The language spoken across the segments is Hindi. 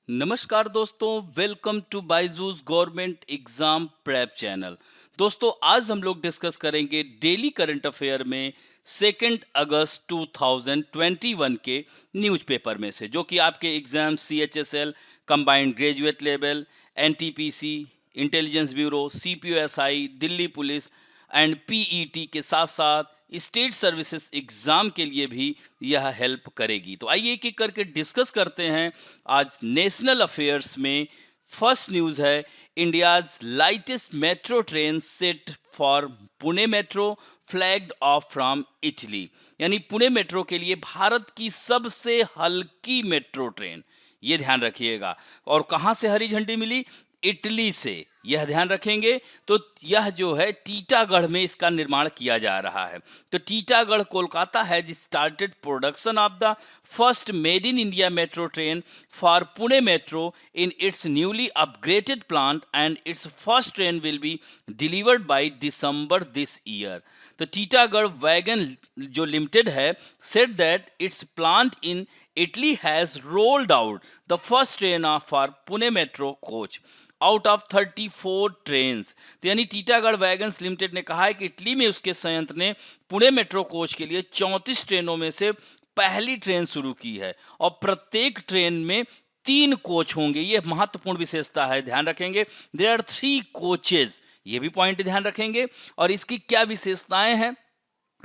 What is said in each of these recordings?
नमस्कार दोस्तों, welcome to Byju's government exam prep channel. दोस्तों, आज हम लोग डिस्कस करेंगे डेली करंट अफेयर में 2 अगस्त 2021 के न्यूज़पेपर में से, जो कि आपके exam CHSL, combined graduate level, NTPC, intelligence bureau, CPOSI, Delhi police and PET के साथ साथ स्टेट सर्विसेज एग्जाम के लिए भी यह हेल्प करेगी। तो आइए एक एक करके डिस्कस करते हैं। आज नेशनल अफेयर्स में फर्स्ट न्यूज़ है, India's lightest metro train set for Pune metro flagged of from Italy. यानी पुणे मेट्रो के लिए भारत की सबसे हल्की मेट्रो ट्रेन, ये ध्यान रखिएगा। और कहाँ से हरी झंडी मिली? इटली से, यह ध्यान रखेंगे। तो यह जो है टीटागढ़ में इसका निर्माण किया जा रहा है। तो Titagarh Kolkata has started production of the first made in India metro train for Pune metro in its newly upgraded plant and it's first train will be delivered by December this year. तो टीटागढ़ वैगन जो लिमिटेड है said that it's plant in Italy has rolled out the first train for Pune Metro coach out of 34 trains. तो यानी टीटागढ़ वैगन्स लिमिटेड ने कहा है कि इटली में उसके संयंत्र ने पुणे मेट्रो कोच के लिए 34 ट्रेनों में से पहली ट्रेन शुरू की है और प्रत्येक ट्रेन में 3 कोच होंगे। ये महत्वपूर्ण विशेषता है, ध्यान रखेंगे। देयर आर 3 कोचेज, ये भी पॉइंट ध्यान रखेंगे। और इसकी क्या विशेषताएं हैं?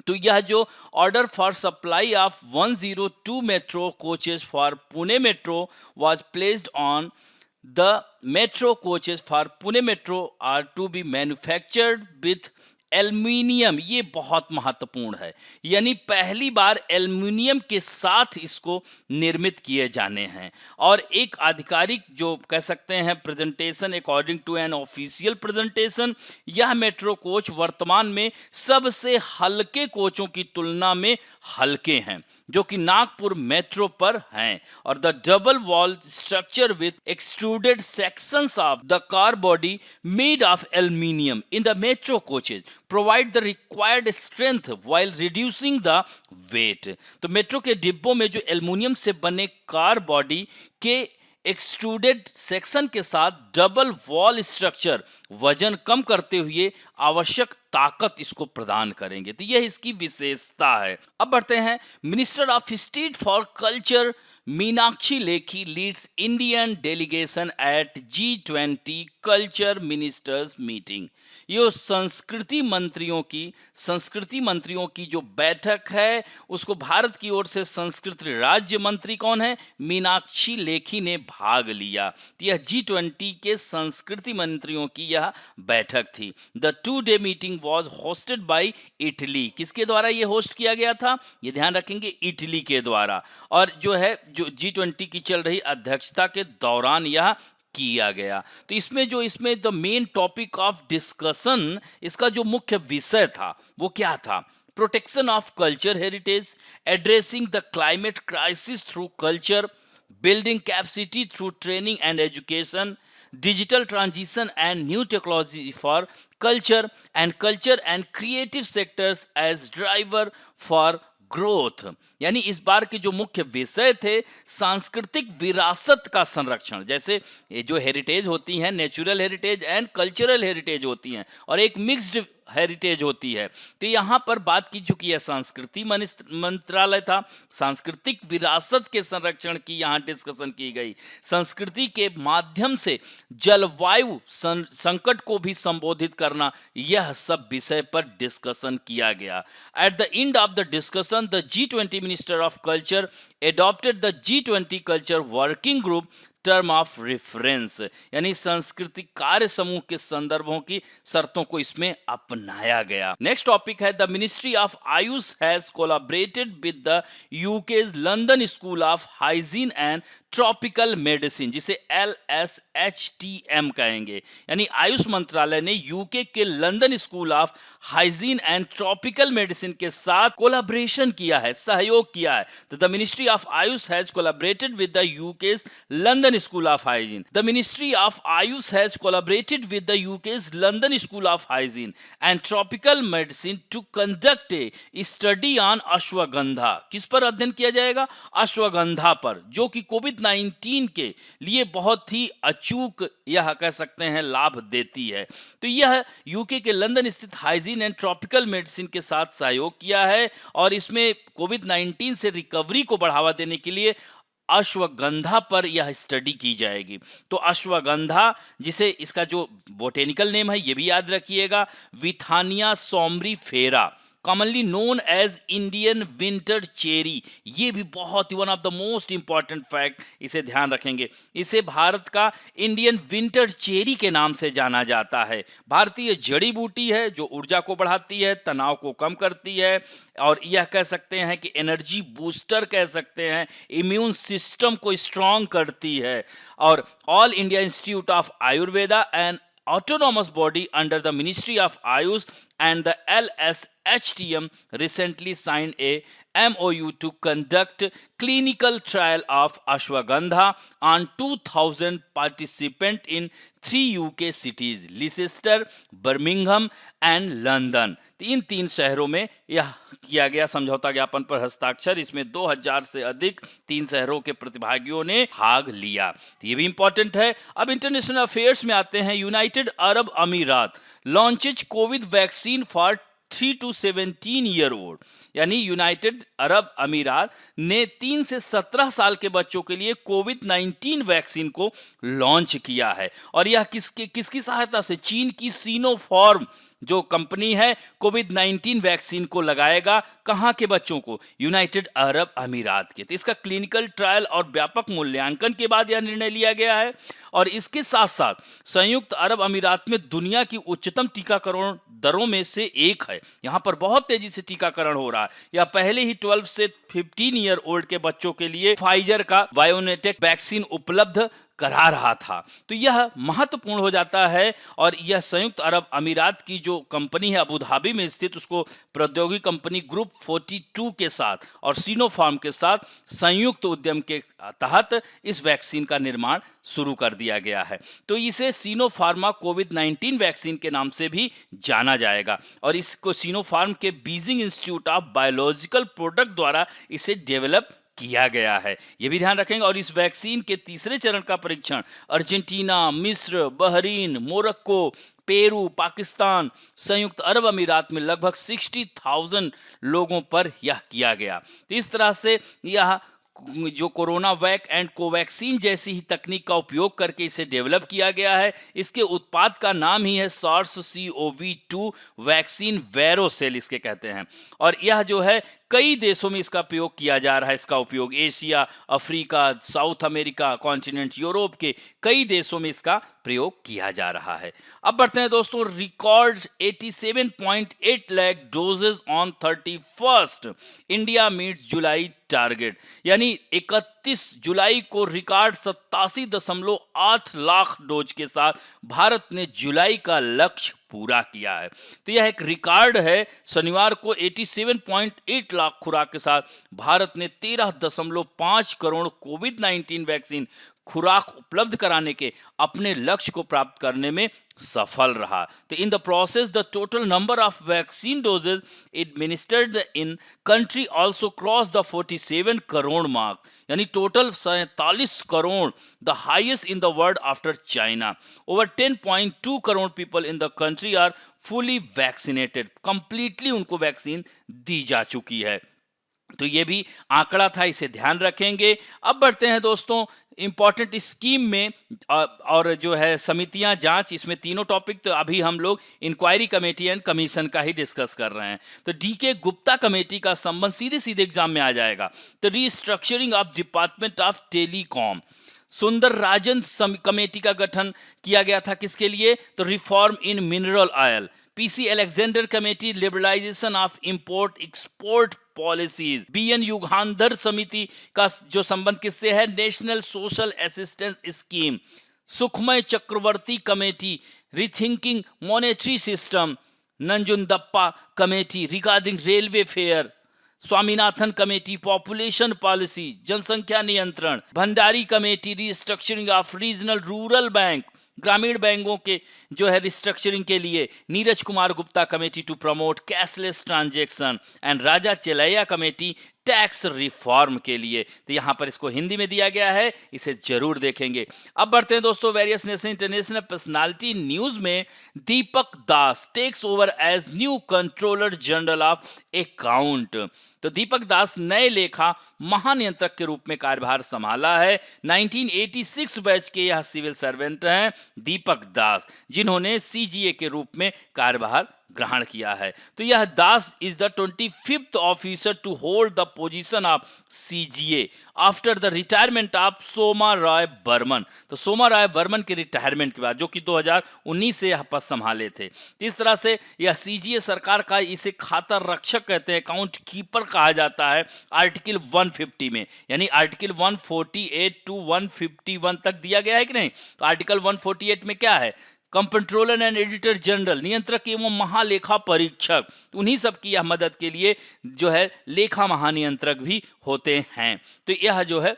तो यह जो order for supply of 102 metro coaches for Pune metro was placed on the metro coaches for Pune metro are to be manufactured with aluminium. ये बहुत महत्वपूर्ण है, यानी पहली बार एल्यूमिनियम के साथ इसको निर्मित किए जाने हैं। और एक आधिकारिक जो कह सकते हैं presentation, according to an official presentation, यह मेट्रो कोच वर्तमान में सबसे हल्के कोचों की तुलना में हल्के हैं जो कि नागपुर मेट्रो पर हैं। और the double wall structure with extruded sections of the car body made of aluminium in the metro coaches provide the required strength while reducing the weight. तो मेट्रो के डिब्बों में जो एल्यूमिनियम से बने कार बॉडी के एक्सट्रूडेड सेक्शन के साथ डबल वॉल स्ट्रक्चर वजन कम करते हुए आवश्यक ताकत इसको प्रदान करेंगे। तो यह इसकी विशेषता है। अब बढ़ते हैं। Minister of state for culture Meenakshi Lekhi leads Indian delegation at G20 culture ministers meeting. ये संस्कृति मंत्रियों की जो बैठक है, उसको भारत की ओर से संस्कृति राज्य मंत्री कौन है? मीनाक्षी लेखी ने भाग लिया। तो यह G20 के संस्कृति मंत्रियों की यह बैठक थी। The 2-day meeting was hosted by Italy. किसके द्वारा यह होस्ट किया गया था? ये ध्यान रखेंगे, इटली के द्वारा। और जो G20 की चल रही अध्यक्षता के दौरान यह किया गया। तो इसमें the main topic of discussion, इसका जो मुख्य विषय था वो क्या था? Protection of culture heritage, addressing the climate crisis through culture, building capacity through training and education, digital transition and new technology for culture and creative sectors as driver for growth. यानी इस बार के जो मुख्य विषय थे, सांस्कृतिक विरासत का संरक्षण। जैसे ये जो हेरिटेज होती हैं, natural heritage and cultural heritage होती हैं, और एक मिक्स्ड हेरिटेज होती है। तो यहाँ पर बात की चुकी है, संस्कृति मंत्रालय था, सांस्कृतिक विरासत के संरक्षण की यहाँ डिस्कशन की गई। संस्कृति के माध्यम से जलवायु संकट को भी संबोधित करना, यह सब विषय पर डिस्कशन किया गया। At the end of the discussion the G20 minister of culture adopted the G20 culture working group term of reference. यानी सांस्कृतिक कार्य समूह के संदर्भों की शर्तों को इसमें अपनाया गया। नेक्स्ट टॉपिक है, the ministry of Ayush has collaborated with the UK's London school of hygiene and tropical medicine, जिसे LSHTM कहेंगे। यानी आयुष मंत्रालय ने यूके के London school of hygiene and tropical medicine के साथ कोलैबोरेशन किया है, सहयोग किया है। तो the ministry of Ayush has collaborated with the UK's London London School of Hygiene. The Ministry of Ayush has collaborated with the UK's London School of Hygiene and Tropical Medicine to conduct a study on ashwagandha. किस पर अध्ययन किया जाएगा? अश्वगंधा पर, जो कि कोविड-19 के लिए बहुत ही अचूक यह कह सकते हैं लाभ देती है. तो यह यूके के लंदन स्थित हाइजीन एंड ट्रॉपिकल मेडिसिन के साथ सहयोग किया है और इसमें कोविड-19 से रिकवरी को बढ़ावा देने के लिए अश्वगंधा पर यह स्टडी की जाएगी. तो अश्वगंधा, जिसे इसका जो बोटेनिकल नेम है ये भी याद रखिएगा, withania somnifera, commonly known as Indian winter cherry. ये भी बहुत ही one of the most important fact, इसे ध्यान रखेंगे. इसे भारत का इंडियन विंटर चेरी के नाम से जाना जाता है. भारतीय जड़ी बूटी है जो ऊर्जा को बढ़ाती है, तनाव को कम करती है और यह कह सकते हैं कि एनर्जी बूस्टर कह सकते हैं, इम्यून सिस्टम को स्ट्रांग करती है. और all India institute of Ayurveda and autonomous body under the Ministry of Ayush and the LSHTM recently signed a MOU to conduct clinical trial of ashwagandha on 2,000 participants in 3 UK cities, Leicester, Birmingham and London. इन 3 शहरों में यह किया गया समझौता ज्ञापन पर हस्ताक्षर. इसमें 2000 से अधिक 3 शहरों के प्रतिभागियों ने भाग लिया. तो ये भी इंपॉर्टेंट है. अब इंटरनेशनल अफेयर्स में आते हैं. यूनाइटेड अरब अमीरात launches Covid vaccine for 3 to 17 year old. यानी यूनाइटेड अरब अमीरात ने 3 से 17 साल के बच्चों के लिए कोविड-19 वैक्सीन को लॉन्च किया है. और यह किसकी सहायता से? चीन की सिनोफार्म जो कंपनी है कोविड-19 वैक्सीन को लगाएगा. कहां के बच्चों को? यूनाइटेड अरब अमीरात के. तो इसका क्लिनिकल ट्रायल और व्यापक मूल्यांकन के बाद यह निर्णय लिया गया है. और इसके साथ साथ संयुक्त अरब अमीरात में दुनिया की उच्चतम टीकाकरण दरों में से एक है. यहां पर बहुत तेजी से टीकाकरण हो रहा है. यह पहले ही 12 से 15 ईयर ओल्ड के बच्चों के लिए फाइजर का बायोनेटेक वैक्सीन उपलब्ध करा रहा था. तो यह महत्वपूर्ण हो जाता है. और यह संयुक्त अरब अमीरात की जो कंपनी है अबू धाबी में स्थित, उसको प्रौद्योगिकी कंपनी ग्रुप 42 के साथ और सिनोफार्म के साथ संयुक्त उद्यम के तहत इस वैक्सीन का निर्माण शुरू कर दिया गया है. तो इसे सिनोफार्मा कोविड-19 वैक्सीन के नाम से भी जाना जाएगा. और इसको सिनोफार्म के Beijing institute of biological product द्वारा इसे डेवलप किया गया है. यह भी ध्यान रखेंगे. और इस वैक्सीन के तीसरे चरण का परीक्षण अर्जेंटीना, मिस्र, बहरीन, मोरक्को, पेरू, पाकिस्तान, संयुक्त अरब अमीरात में लगभग 60,000 लोगों पर यह किया गया. तो इस तरह से यह जो कोरोना वैक एंड कोवैक्सीन जैसी ही तकनीक का उपयोग करके इसे डेवलप किया गया है. इसके उत्पाद का नाम ही है SARS-CoV-2 वैक्सीन वेरोसेल इसके कहते हैं. और यह जो है कई देशों में इसका प्रयोग किया जा रहा है. इसका उपयोग Asia, Africa, south America, continent Europe के कई देशों में इसका प्रयोग किया जा रहा है. अब बढ़ते हैं दोस्तों. Record 87.8 lakh doses on 31st. India meets July target. यानी 31 जुलाई को रिकॉर्ड 87.8 लाख डोज के साथ भारत ने जुलाई का लक्ष्य पूरा किया है. तो यह एक रिकॉर्ड है. शनिवार को 87.8 लाख खुराक के साथ भारत ने 13.5 करोड़ कोविड-19 वैक्सीन खुराक उपलब्ध कराने के अपने लक्ष्य को प्राप्त करने में सफल रहा. तो in the process the total number of vaccine doses administered in country also cross the 47 crore mark. यानी टोटल 47 crore, the highest in the world after China. Over 10.2 crore people in the country are fully vaccinated. Completely उनको वैक्सीन दी जा चुकी है. तो ये भी आंकड़ा था, इसे ध्यान रखेंगे. अब बढ़ते हैं दोस्तों इंपॉर्टेंट स्कीम में. और जो है समितियां जांच, इसमें तीनों टॉपिक तो अभी हम लोग इंक्वायरी कमेटी एंड कमीशन का ही डिस्कस कर रहे हैं. तो डीके गुप्ता कमेटी का संबंध सीधे सीधे एग्जाम में आ जाएगा. तो restructuring of department of telecom. सुंदर राजन कमेटी का गठन किया गया था. किसके लिए? तो reform in mineral oil. PC Alexander committee liberalisation of import export policies. BN Yugandhar समिति का जो संबंध किससे है? National social assistance scheme. Sukhamay Chakravarty committee rethinking monetary system. Nanjundappa committee regarding railway fare. Swaminathan committee population policy जनसंख्या नियंत्रण, Bhandari committee restructuring of regional rural bank ग्रामीण बैंकों के जो है रिस्ट्रक्चरिंग के लिए, Neeraj Kumar Gupta committee to promote cashless transaction and Raja Chelliah committee tax reform के लिए। तो यहाँ पर इसको हिंदी में दिया गया है, इसे जरूर देखेंगे। अब बढ़ते हैं दोस्तों various national international personality news में। Deepak Das takes over as new controller general of account. तो दीपक दास नए लेखा महानियंत्रक के रूप में कार्यभार संभाला है। 1986 बैच के यह सिविल सर्वेंट हैं दीपक दास, जिन्होंने सीजीए के रूप में कार्यभार ग्रहण किया है। तो यह Das is the 25th officer to hold the position of CGA after the retirement of Soma Roy Burman. तो सोमा रॉय बर्मन के रिटायरमेंट के बाद, जो कि 2019 से यह पद संभाले थे। इस तरह से यह सीजीए सरकार का, इसे खाता रक्षक कहते हैं, अकाउंट कीपर कहा जाता है आर्टिकल 150 में, यानी आर्टिकल 148 टू 151 तक दिया गया है कि नहीं। तो आर्टिकल 148 में क्या है, कंट्रोलर एंड एडिटर जनरल, नियंत्रक एवं महालेखा परीक्षक, उन्हीं सब की यह मदद के लिए जो है लेखा महानियंत्रक भी होते हैं। तो यह जो है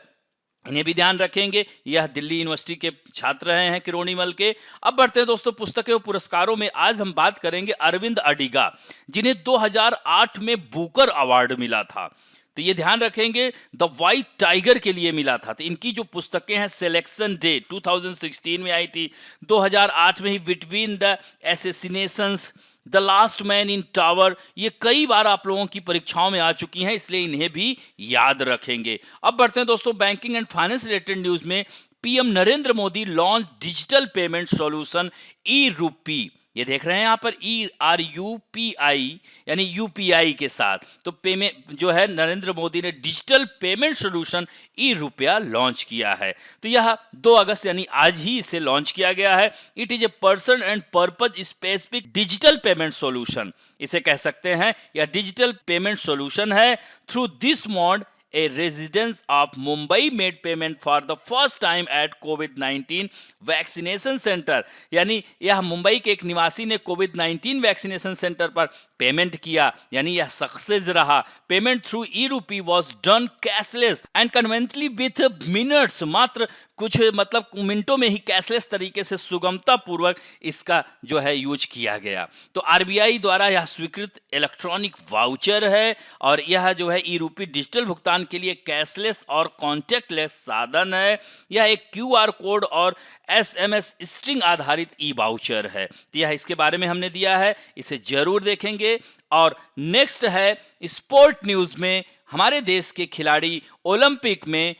इन्हें भी ध्यान रखेंगे। यह दिल्ली यूनिवर्सिटी के छात्र रहे हैं किरोड़ीमल के। अब बढ़ते हैं दोस्तों पुस्तकें और पुरस्कारों में। आज हम बात करेंगे अरविंद अडिगा, जिन्हें 2008 में बुकर अवार्ड मिला था। तो ये ध्यान रखेंगे, द वाइट टाइगर के लिए मिला था। तो इनकी जो पुस्तकें हैं, सिलेक्शन डे 2016 में आई थी, 2008 में ही between the assassinations, the last man in tower, ये कई बार आप लोगों की परीक्षाओं में आ चुकी हैं, इसलिए इन्हें भी याद रखेंगे। अब बढ़ते हैं दोस्तों banking and finance related news में। PM Narendra Modi launch digital payment solution e RUPI. ये देख रहे हैं यहाँ पर ERUPI यानी यूपीआई के साथ। तो पेमेंट जो है नरेंद्र मोदी ने डिजिटल पेमेंट सॉल्यूशन ई रुपया लॉन्च किया है। तो यह 2 अगस्त यानी आज ही इसे लॉन्च किया गया है। It is a person and purpose specific digital payment solution, इसे कह सकते हैं यह डिजिटल पेमेंट सॉल्यूशन है। Through this mode a residents of Mumbai made payment for the first time at COVID-19 vaccination centre, यानी यह मुंबई के एक निवासी ने कोविड-19 वैक्सीनेशन सेंटर पर पेमेंट किया, यानी यह सक्सेस रहा। Payment through e RUPI was done cashless and conveniently with minutes, मात्र कुछ मतलब मिनटों में ही कैशलेस तरीके से सुगमता पूर्वक इसका जो है यूज किया गया। तो आरबीआई द्वारा यह स्वीकृत इलेक्ट्रॉनिक वाउचर है और यह जो है ई रूपी डिजिटल भुगतान के लिए कैशलेस और कॉन्टेक्टलेस साधन है। यह एक क्यूआर कोड और एसएमएस स्ट्रिंग आधारित ई वाउचर है। तो यह इसके बारे में हमने दिया है, इसे जरूर देखेंगे। और नेक्स्ट है स्पोर्ट न्यूज में, हमारे देश के खिलाड़ी ओलंपिक में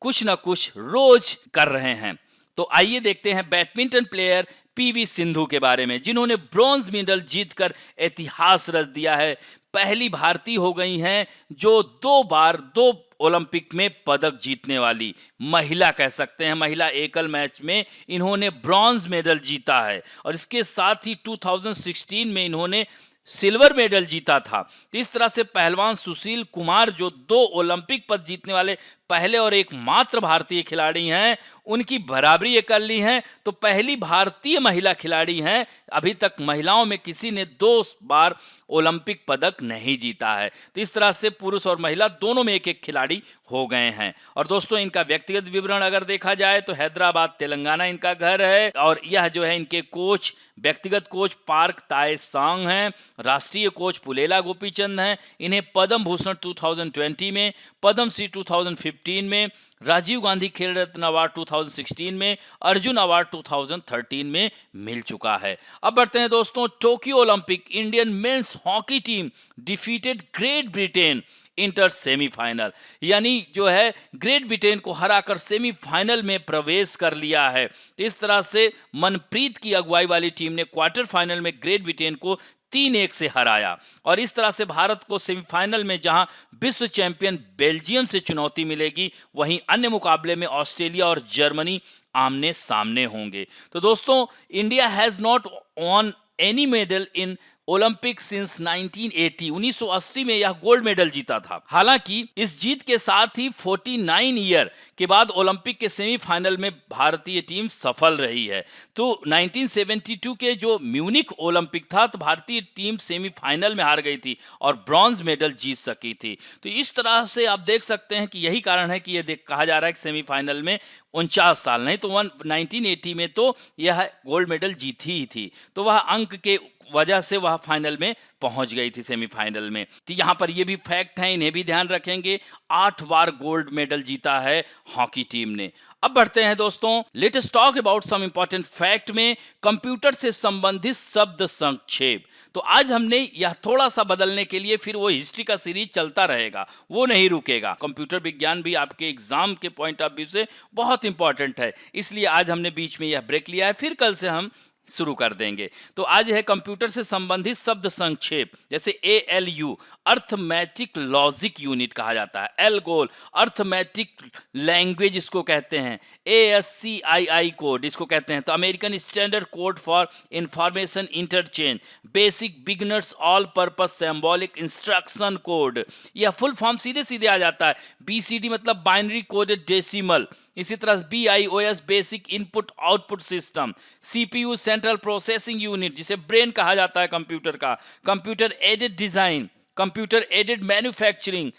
कुछ ना कुछ रोज कर रहे हैं। तो आइए देखते हैं बैडमिंटन प्लेयर पीवी सिंधु के बारे में, जिन्होंने ब्रॉन्ज मेडल जीतकर इतिहास रच दिया है। पहली भारतीय हो गई हैं जो 2 बार 2 ओलंपिक में पदक जीतने वाली महिला कह सकते हैं। महिला एकल मैच में इन्होंने ब्रॉन्ज मेडल जीता है और इसके साथ ही 2016 में इन्होंने सिल्वर मेडल जीता था। तो इस तरह से पहलवान सुशील कुमार जो 2 ओलंपिक पद जीतने वाले पहले और एकमात्र भारतीय खिलाड़ी हैं, उनकी बराबरी ये कर ली है। तो पहली भारतीय महिला खिलाड़ी हैं, अभी तक महिलाओं में किसी ने 2 बार ओलंपिक पदक नहीं जीता है। तो इस तरह से पुरुष और महिला दोनों में एक-एक खिलाड़ी हो गए हैं। और दोस्तों इनका व्यक्तिगत विवरण अगर देखा जाए तो हैदराबाद तेलंगाना इनका घर है और यह जो है इनके कोच, व्यक्तिगत कोच पार्क ताए सांग हैं, राष्ट्रीय कोच पुलेला गोपीचंद हैं। इन्हें पद्म भूषण 2020 में, पद्म श्री 2015 में, राजीव गांधी खेल रत्न अवार्ड 2016 में, अर्जुन अवार्ड 2013 में मिल चुका है। अब बढ़ते हैं दोस्तों Tokyo Olympic. Indian men's hockey team defeated great Britain inter semifinal, यानी जो है ग्रेट ब्रिटेन को हराकर सेमीफाइनल में प्रवेश कर लिया है। इस तरह से मनप्रीत की अगुवाई वाली टीम ने क्वार्टर फाइनल में ग्रेट ब्रिटेन को 3-1 से हराया और इस तरह से भारत को सेमीफाइनल में जहां विश्व चैंपियन बेल्जियम से चुनौती मिलेगी, वहीं अन्य मुकाबले में ऑस्ट्रेलिया और जर्मनी आमने सामने होंगे। तो दोस्तों India has not won any medal in Olympic since 1980 1980 में यह गोल्ड मेडल जीता था। हालांकि इस जीत के साथ ही 49 ईयर के बाद ओलंपिक के सेमीफाइनल में भारतीय टीम सफल रही है। तो 1972 के जो म्यूनिख ओलंपिक था तो भारतीय टीम सेमीफाइनल में हार गई थी और ब्रॉन्ज मेडल जीत सकी थी। तो इस तरह से आप देख सकते हैं कि यही कारण है कि यह कहा जा रहा है कि सेमीफाइनल में 49 साल, नहीं तो 1980 में तो यह गोल्ड मेडल जीती ही थी। तो वह अंक के वजह से वह फाइनल में पहुंच गई थी, सेमीफाइनल में। तो यहां पर ये भी फैक्ट है, इन्हें भी ध्यान रखेंगे। 8 बार गोल्ड मेडल जीता है हॉकी टीम ने। अब बढ़ते हैं दोस्तों, let us talk about some important fact में कंप्यूटर से संबंधित शब्द संक्षेप। तो आज हमने यह थोड़ा सा बदलने के लिए फिर वो हिस्ट्री का सीरीज चलता रहेगा, वो नहीं रुकेगा। कंप्यूटर विज्ञान भी आपके एग्जाम के पॉइंट ऑफ व्यू से बहुत इंपॉर्टेंट है, इसलिए आज हमने बीच में यह ब्रेक लिया है, फिर कल से हम शुरू कर देंगे। तो आज है कंप्यूटर से संबंधित शब्द संक्षेप, जैसे ALU अर्थमेटिक लॉजिक यूनिट कहा जाता है, एलगोल अर्थमेटिक लैंग्वेज इसको कहते हैं, ASCII कोड इसको कहते हैं, तो American standard code for information interchange, basic beginners all purpose symbolic instruction code. यह फुल फॉर्म सीधे सीधे आ जाता है, BCD मतलब बाइनरी कोडेड डेसिमल। इसी तरह BIOS basic input output system, CPU central processing unit जिसे ब्रेन कहा जाता है कंप्यूटर का, computer aided design, computer aided manufacturing,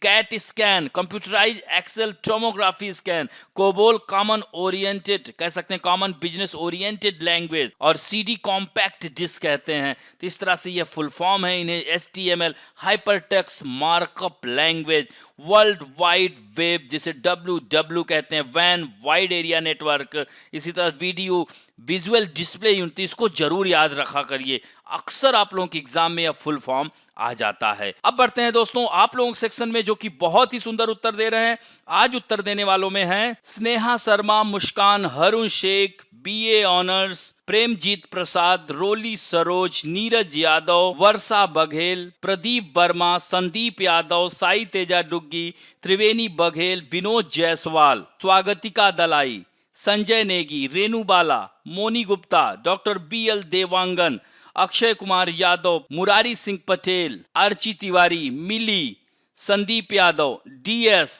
CAT scan, computerise axial tomography scan, COBOL common oriented कह सकते हैं, कॉमन बिजनेस ओरिएंटेड लैंग्वेज, और CD कॉम्पैक्ट डिस्क कहते हैं। तो इस तरह से ये फुल फॉर्म है। इन्हें HTML hypertext markup language, world wide web जिसे WW कहते हैं, वैन वाइड एरिया नेटवर्क, इसी तरह वीडियो विजुअल डिस्प्ले यूनिट, इसको जरूर याद रखा करिए, अक्सर आप लोगों के एग्जाम में यह फुल फॉर्म आ जाता है। अब बढ़ते हैं दोस्तों आप लोगों के सेक्शन में, जो कि बहुत ही सुंदर उत्तर दे रहे हैं। आज उत्तर देने वालों में हैं स्नेहा शर्मा, मुस्कान, हरुण शेख, BA ऑनर्स, प्रेमजीत प्रसाद, रोली सरोज, नीरज यादव, वर्षा बघेल, प्रदीप वर्मा, संदीप यादव, साई तेजा डुग्गी, त्रिवेणी बघेल, विनोद जायसवाल, स्वागतिका दलाई, संजय नेगी, रेणु बाला, मोनी गुप्ता, डॉक्टर BL देवांगन, अक्षय कुमार यादव, मुरारी सिंह पटेल, अर्ची तिवारी, मिली, संदीप यादव, DS,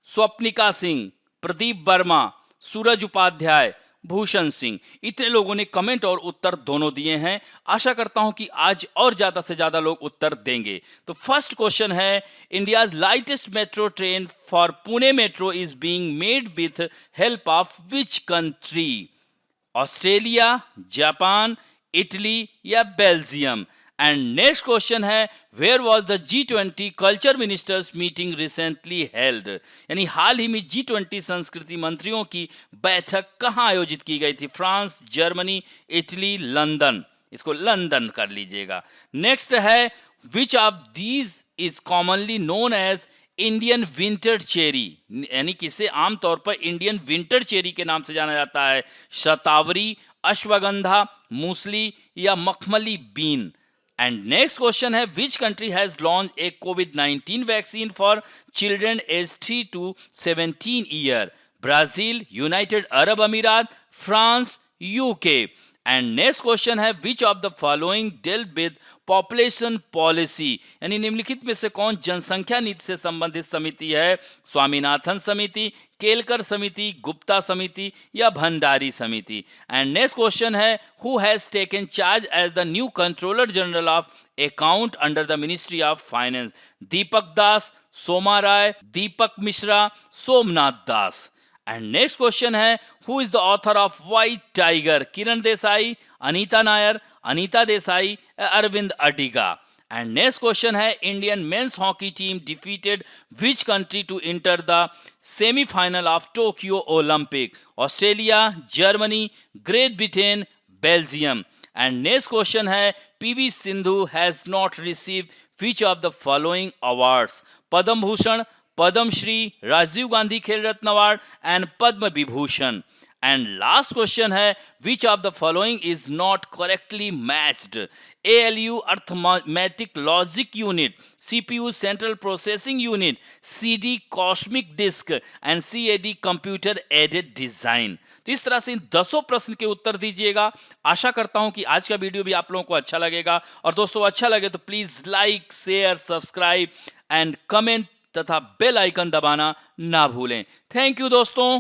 स्वप्निका सिंह, प्रदीप वर्मा, सूरज उपाध्याय, भूषण सिंह। इतने लोगों ने कमेंट और उत्तर दोनों दिए हैं। आशा करता हूं कि आज और ज्यादा से ज्यादा लोग उत्तर देंगे। तो फर्स्ट क्वेश्चन है, India's lightest metro train for Pune metro is being made with help of which country? Australia, Japan, Italy या बेल्जियम? एंड नेक्स्ट क्वेश्चन है, where was the G20 culture ministers meeting recently held? यानी हाल ही में G20 संस्कृति मंत्रियों की बैठक कहां आयोजित की गई थी? France, Germany, Italy, London. इसको लंदन कर लीजिएगा। नेक्स्ट है, which of these is commonly known as Indian winter cherry? यानी किसे आमतौर पर इंडियन विंटर चेरी के नाम से जाना जाता है? शतावरी, अश्वगंधा, मूसली या मखमली बीन? And next question है, which country has launched a COVID-19 vaccine for children aged 3 to 17 year? Brazil, United Arab Emirates, France, UK? And next question है, which of the following deal with population policy? यानी निम्नलिखित में से कौन जनसंख्या नीति से संबंधित समिति है? स्वामीनाथन समिति, केलकर समिति, गुप्ता समिति या भंडारी समिति? एंड नेक्स्ट क्वेश्चन है, who has taken charge as the new controller general of account under the ministry of finance? Deepak Das, Soma Rai, Deepak Mishra, Somnath Das? And next question है, who is the author of White Tiger? Kiran Desai, Anita Nair, Anita Desai, Arvind Adiga? And next question है, Indian men's hockey team defeated which country to enter the semifinal of Tokyo Olympic? Australia, Germany, Great Britain, Belgium? And next question है, PV Sindhu has not receive which of the following awards? Padma Bhushan, Padma Shri, Rajiv Gandhi Khel Ratna award and Padma Vibhushan? And last question है which of the following is not correctly matched? ALU arithmetic logic unit, CPU central processing unit, CD cosmic disk and CAD computer aided design. तो इस तरह से इन 10 प्रश्न के उत्तर दीजिएगा। आशा करता हूं कि आज का वीडियो भी आप लोगों को अच्छा लगेगा, और दोस्तों अच्छा लगे तो please like, share, subscribe and comment तथा बेल आइकन दबाना ना भूलें। थैंक यू दोस्तों।